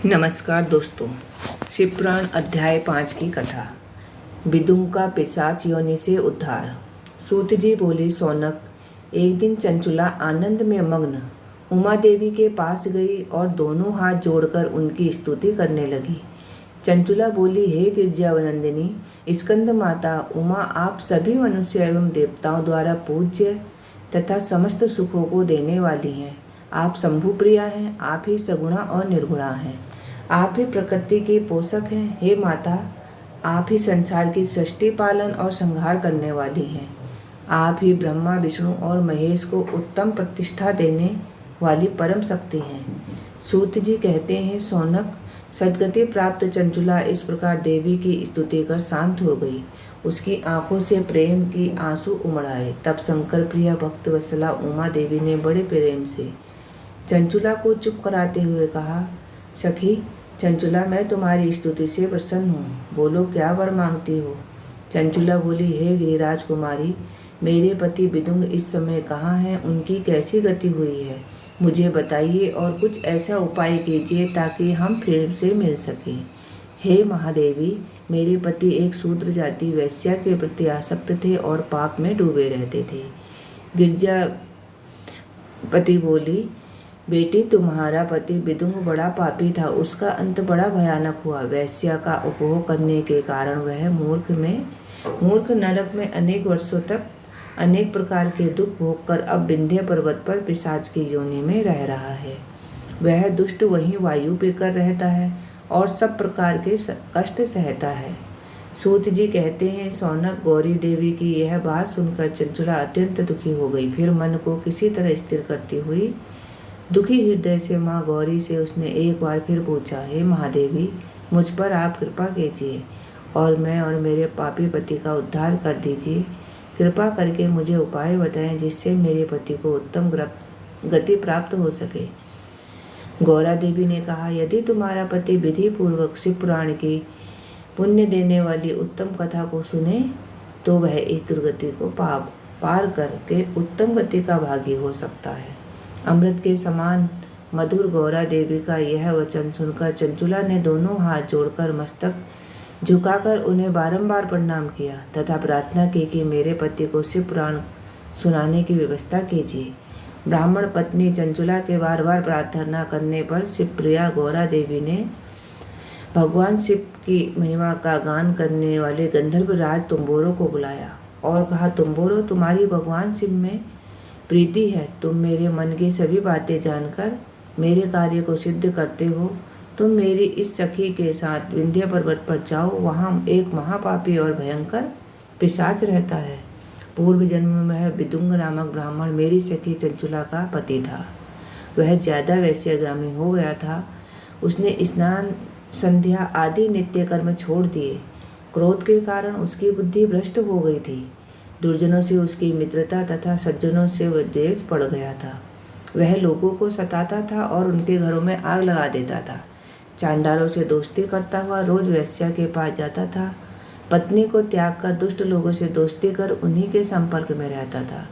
नमस्कार दोस्तों। शिवपुराण अध्याय 5 की कथा। विदुम का पिशाच योनि से उद्धार। सूत जी बोली, सौनक, एक दिन चंचुला आनंद में मग्न उमा देवी के पास गई और दोनों हाथ जोड़कर उनकी स्तुति करने लगी। चंचुला बोली, हे गिरजावनंदिनी स्कंद माता उमा, आप सभी मनुष्य एवं देवताओं द्वारा पूज्य तथा समस्त सुखों को देने वाली हैं। आप शंभु प्रिया हैं, आप ही सगुणा और निर्गुणा हैं, आप ही प्रकृति के पोषक हैं। हे माता, आप ही संसार की सृष्टि, पालन और संहार करने वाली हैं। आप ही ब्रह्मा, विष्णु और महेश को उत्तम प्रतिष्ठा देने वाली परम शक्ति हैं। सूत जी कहते हैं, सौनक, सद्गति प्राप्त चंचुला इस प्रकार देवी की स्तुति कर शांत हो गई। उसकी आंखों से प्रेम की आंसू उमड़ आए। तब शंकर प्रिया भक्त वत्सला उमा देवी ने बड़े प्रेम से चंचुला को चुप कराते हुए कहा, सखी चंचुला, मैं तुम्हारी स्तुति से प्रसन्न हूँ, बोलो क्या वर मांगती हो। चंचुला बोली, हे गिरिराज कुमारी, मेरे पति विदुंग इस समय कहाँ हैं, उनकी कैसी गति हुई है, मुझे बताइए और कुछ ऐसा उपाय कीजिए ताकि हम फिर से मिल सकें। हे महादेवी, मेरे पति एक शूद्र जाति वैश्या के प्रति आसक्त थे और पाप में डूबे रहते थे। गिरजापति बोली, बेटी, तुम्हारा पति विदुंग बड़ा पापी था, उसका अंत बड़ा भयानक हुआ। वैश्या का उपभोग करने के कारण वह मूर्ख नरक में अनेक वर्षों तक अनेक प्रकार के दुख भोग कर अब विंध्य पर्वत पर पिशाच की योनि में रह रहा है। वह दुष्ट वहीं वायु पीकर रहता है और सब प्रकार के कष्ट सहता है। सूत जी कहते हैं, सौनक, गौरी देवी की यह बात सुनकर चंचुला अत्यंत दुखी हो गई। फिर मन को किसी तरह स्थिर करती हुई दुखी हृदय से माँ गौरी से उसने एक बार फिर पूछा, हे महादेवी, मुझ पर आप कृपा कीजिए और मैं और मेरे पापी पति का उद्धार कर दीजिए। कृपा करके मुझे उपाय बताएं जिससे मेरे पति को उत्तम गति प्राप्त हो सके। गौरा देवी ने कहा, यदि तुम्हारा पति विधि पूर्वक शिवपुराण की पुण्य देने वाली उत्तम कथा को सुने तो वह इस दुर्गति को पार करके उत्तम गति का भागी हो सकता है। अमृत के समान मधुर गौरा देवी का यह वचन सुनकर चंचुला ने दोनों हाथ जोड़कर मस्तक झुकाकर उन्हें बारंबार प्रणाम किया तथा प्रार्थना की कि मेरे पति को शिव पुराण सुनाने की व्यवस्था कीजिए। ब्राह्मण पत्नी चंचुला के बार बार प्रार्थना करने पर शिवप्रिया गौरा देवी ने भगवान शिव की महिमा का गान करने वाले गंधर्व राज तुम्बोरो को बुलाया और कहा, तुम्बोरो, तुम्हारी भगवान शिव में प्रीति है, तुम मेरे मन की सभी बातें जानकर मेरे कार्य को सिद्ध करते हो। तुम मेरी इस सखी के साथ विंध्य पर्वत पर जाओ, वहाँ एक महापापी और भयंकर पिशाच रहता है। पूर्व जन्म में वह विदुंग नामक ब्राह्मण मेरी सखी चंचुला का पति था। वह ज्यादा वैश्यगामी हो गया था। उसने स्नान, संध्या आदि नित्य कर्म छोड़ दिए। क्रोध के कारण उसकी बुद्धि भ्रष्ट हो गई थी। दुर्जनों से उसकी मित्रता तथा सज्जनों से वह द्वेष पड़ गया था। वह लोगों को सताता था और उनके घरों में आग लगा देता था। चांडालों से दोस्ती करता हुआ रोज वैश्या के पास जाता था। पत्नी को त्याग कर दुष्ट लोगों से दोस्ती कर उन्हीं के संपर्क में रहता था।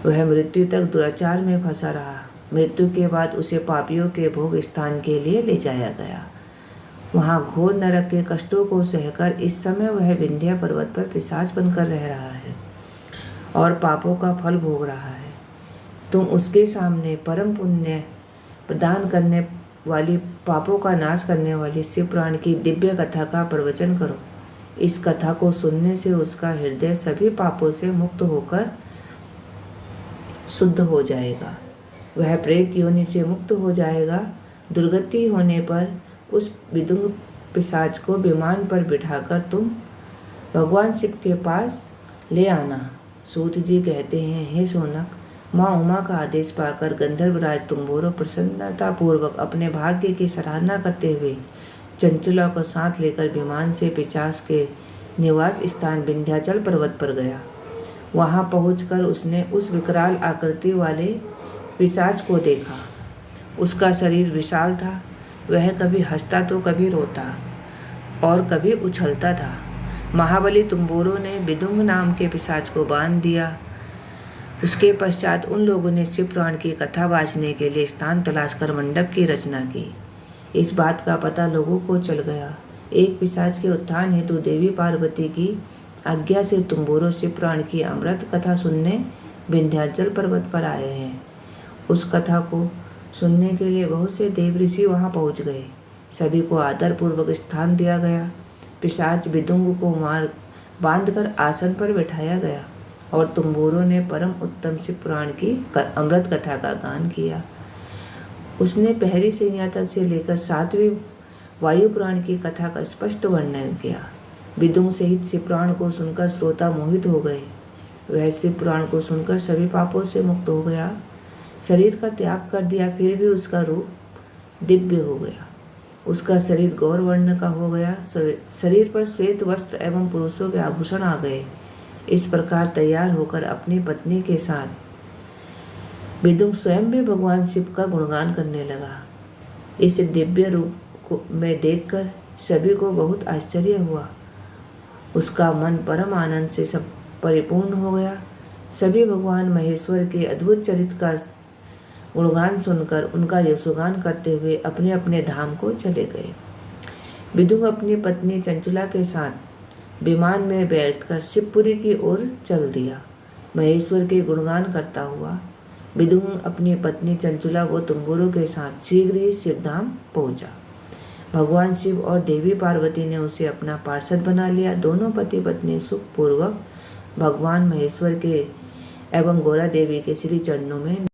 वह मृत्यु तक दुराचार में फंसा रहा। मृत्यु के बाद उसे पापियों के भोग स्थान के लिए ले जाया गया। वहाँ घोर नरक के कष्टों को सहकर इस समय वह विंध्य पर्वत पर पिशाच बनकर रह रहा है और पापों का फल भोग रहा है। तुम उसके सामने परम पुण्य प्रदान करने वाली, पापों का नाश करने वाली शिव पुराण की दिव्य कथा का प्रवचन करो। इस कथा को सुनने से उसका हृदय सभी पापों से मुक्त होकर शुद्ध हो जाएगा। वह प्रेत योनि से मुक्त हो जाएगा। दुर्गति होने पर उस विदुंग पिशाच को विमान पर बिठाकर तुम भगवान शिव के पास ले आना। सूत जी कहते हैं, हे सोनक, माँ उमा का आदेश पाकर गंधर्वराज तुम्बोरो प्रसन्नता पूर्वक अपने भाग्य की सराहना करते हुए चंचुला को साथ लेकर विमान से पिशाच के निवास स्थान विंध्याचल पर्वत पर गया। वहां पहुंचकर उसने उस विकराल आकृति वाले पिशाच को देखा। उसका शरीर विशाल था। वह कभी हंसता तो कभी रोता और कभी उछलता था। महाबली तुम्बोरो ने विदुंग नाम के पिशाच को बांध दिया। उसके पश्चात उन लोगों ने शिव पुराण की कथा बाँचने के लिए स्थान तलाश कर मंडप की रचना की। इस बात का पता लोगों को चल गया। एक पिशाच के उत्थान हेतु देवी पार्वती की आज्ञा से तुम्बोरो शिवपुराण की अमृत कथा सुनने विंध्याचल पर्वत पर आए हैं। उस कथा को सुनने के लिए बहुत से देव ऋषि वहां पहुंच गए। सभी को आदर पूर्वक स्थान दिया गया। पिशाच विदुंग को मार बांधकर आसन पर बैठाया गया और तुम्बोरो ने परम उत्तम शिवपुराण की अमृत कथा का गान किया। उसने पहली संहिता से लेकर 7वीं वायु पुराण की कथा का स्पष्ट वर्णन किया। विदुंग सहित शिवपुराण को सुनकर श्रोता मोहित हो गए। वह शिवपुराण को सुनकर सभी पापों से मुक्त हो गया। शरीर का त्याग कर दिया, फिर भी उसका रूप दिव्य हो गया। उसका शरीर गौर वर्ण का हो गया। शरीर पर श्वेत वस्त्र एवं पुरुषों के आभूषण आ गए। इस प्रकार तैयार होकर अपनी पत्नी के साथ विदुंग स्वयं भी भगवान शिव का गुणगान करने लगा। इस दिव्य रूप में देखकर सभी को बहुत आश्चर्य हुआ। उसका मन परम आनंद से सब परिपूर्ण हो गया। सभी भगवान महेश्वर के अद्भुत चरित्र का गुणगान सुनकर उनका यशोगान करते हुए अपने अपने धाम को चले गए। विदुंग अपनी पत्नी चंचुला के साथ विमान में बैठकर शिवपुरी की ओर चल दिया। महेश्वर के गुणगान करता हुआ विदुंग अपनी पत्नी चंचुला व तुम्बोरो के साथ शीघ्र ही शिवधाम पहुंचा। भगवान शिव और देवी पार्वती ने उसे अपना पार्षद बना लिया। दोनों पति पत्नी सुखपूर्वक भगवान महेश्वर के एवं गौरा देवी के श्री चरणों में